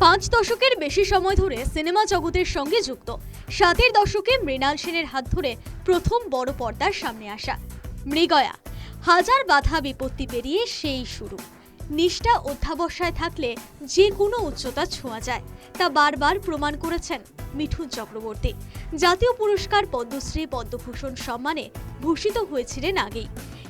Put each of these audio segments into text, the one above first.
5 দশকের বেশি সময় ধরে সিনেমা জগতের সঙ্গে যুক্ত 7-এর দশকে মৃণাল সেনের হাত ধরে প্রথম বড় পর্দার সামনে আসা মৃগয়া হাজার বাধা বিপত্তি পেরিয়ে সেই শুরু। নিষ্ঠা অধ্যাবসায় থাকলে যে কোনো উচ্চতা ছোঁয়া যায়, তা বারবার প্রমাণ করেছেন মিঠুন চক্রবর্তী। জাতীয় পুরস্কার পদ্মশ্রী পদ্মভূষণ সম্মানে ভূষিত হয়েছিলেন আগেই।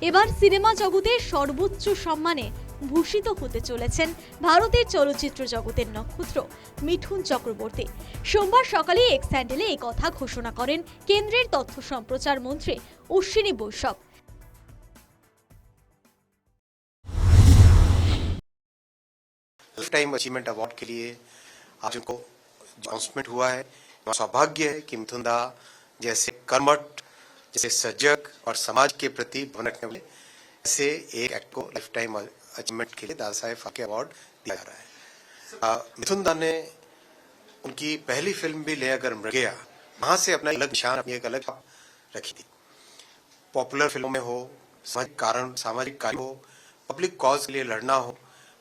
এবার সিনেমা জগতের সর্বোচ্চ সম্মানে ভূষিত হতে চলেছেন ভারতের চলচ্চিত্র জগতের নক্ষত্র মিঠুন চক্রবর্তী। সোমবার সকালে এক্স হ্যান্ডেলে এই কথা ঘোষণা করেন কেন্দ্রের তথ্য সম্প্রচার মন্ত্রী অশ্বিনী বৈষ্ণব। लाइफ टाइम अचीवमेंट अवार्ड के लिए आज उनको अनाउंसमेंट हुआ है। सौभाग्य है कि मिथुन दा जैसे कर्मठ, जैसे सजग और समाज के प्रति भावना रखने वाले ऐसे एक एक्ट को लाइफ टाइम अचीवमेंट के लिए दादा साहेब फाल्के अवार्ड दिया जा रहा है। मिथुन दा ने उनकी पहली फिल्म भी ले अगर मृगया, वहां से अपना अलग निशान, अपनी एक अलग रखी थी। पॉपुलर फिल्मों में हो, सामाजिक कार्य हो, पब्लिक कॉज के लिए लड़ना हो,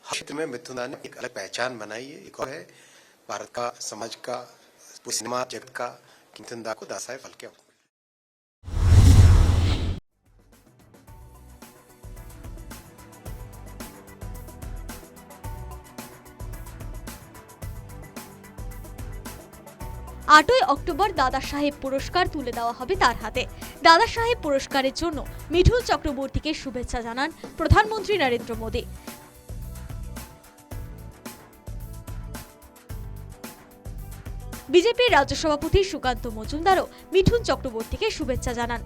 हर क्षेत्र में मिथुन दा ने एक अलग पहचान बनाई है। एक और है भारत का, समाज का, सिनेमा जगत का मिथुन दा को दादा साहेब फाल्के अवार्ड। 8ই অক্টোবর দাদা সাহেব পুরস্কার তুলে দেওয়া হবে তার হাতে। দাদা সাহেব পুরস্কারের জন্য মিঠুন চক্রবর্তীকে শুভেচ্ছা জানান প্রধানমন্ত্রী নরেন্দ্র মোদী। বিজেপির রাজ্য সভাপতি সুকান্ত মজুমদারও মিঠুন চক্রবর্তীকে শুভেচ্ছা জানান।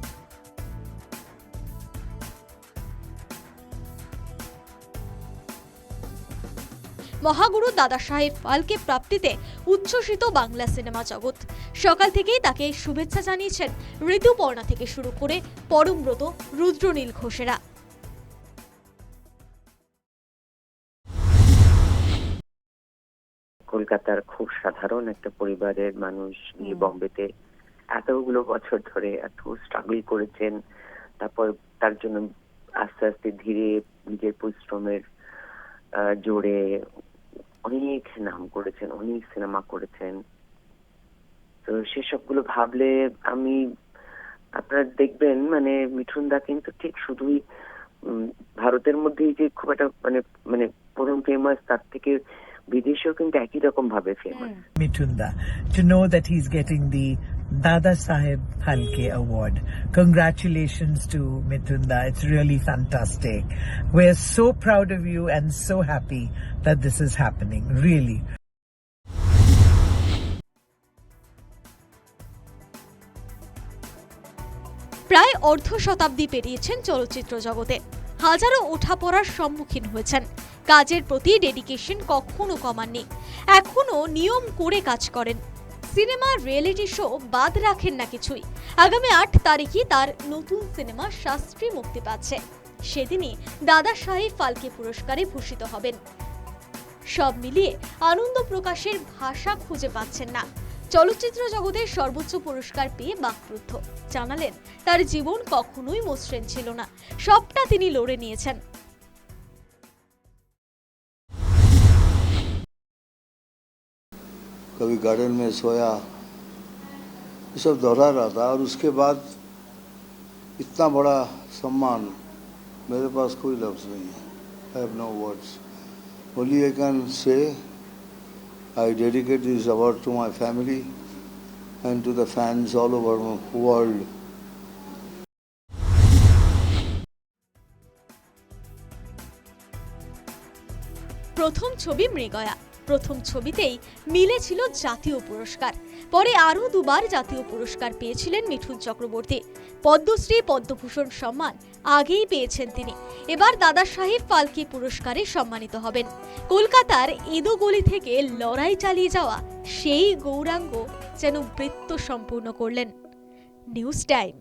মহাগুরু দাদা সাহেব ফাল্কে প্রাপ্তিতে উচ্ছ্বসিত বাংলা সিনেমা জগৎ। সকাল থেকেই তাকে শুভেচ্ছা জানিয়েছেন ঋতুপর্ণা থেকে শুরু করে পরমব্রত, রুদ্রনীল ঘোষেরা। কলকাতার খুব সাধারণ একটা পরিবারের মানুষ, বম্বেতে এতগুলো বছর ধরে এত স্ট্রাগল করেছেন, তারপর তার জন্য আস্তে আস্তে ধীরে নিজের পরিশ্রমের জোরে অনেক নাম করেছেন, অনেক সিনেমা করেছেন। তো সেসবগুলো ভাবলে আমি, আপনারা দেখবেন মানে মিঠুন দা কিন্তু ঠিক শুধুই ভারতের মধ্যেই যে খুব একটা মানে মানে প্রথম ফেমাস, তার থেকে বিদেশেও কিন্তু একই রকম ভাবে famous. Mithun Da, to know that he's getting the Dada Saheb Phalke Award. Congratulations to Mithun Da. It's really fantastic. We're so proud of you and so happy that this is happening. Really. প্রায় অর্ধ শতাব্দী পেরিয়েছেন চলচ্চিত্র জগতে, হাজারো ওঠাপড়ার সম্মুখীন হয়েছেন। কাজের প্রতি dedication কখনো কমাননি, এখনো নিয়ম করে কাজ করেন। সিনেমা, রিয়েলিটি শো বাদ রাখেন না কিছুই। আগামী 8 তারিখে তার নতুন সিনেমা শাস্ত্রী মুক্তি পাচ্ছে। সেদিনই দাদা সাহেব ফাল্কে পুরস্কারে ভূষিত হবেন। সব মিলিয়ে আনন্দ প্রকাশের ভাষা খুঁজে পাচ্ছেন না। চলচ্চিত্র জগতের সর্বোচ্চ পুরস্কার পেয়ে বাকরুদ্ধ। জানালেন তার জীবন কখনোই মসৃণ ছিল না, সবটা তিনি লড়ে নিয়েছেন। कभी गार्डन में सोया, ये सब दोहरा रहा था। और उसके बाद इतना बड़ा सम्मान, मेरे पास कोई लफ्ज़ नहीं है। I have no words, only I can say I dedicate this award to my family and to the fans all over world. প্রথম ছবি মৃগয়া, প্রথম ছবিতেই মিলেছিল জাতীয় পুরস্কার। পরে আরও 2বার জাতীয় পুরস্কার পেয়েছিলেন মিঠুন চক্রবর্তী। পদ্মশ্রী পদ্মভূষণ সম্মান আগেই পেয়েছেন তিনি। এবার দাদা সাহেব ফাল্কে পুরস্কারে সম্মানিত হবেন। কলকাতার এদো গলি থেকে লড়াই চালিয়ে যাওয়া সেই গৌরাঙ্গ যেন বৃত্ত সম্পূর্ণ করলেন। News time.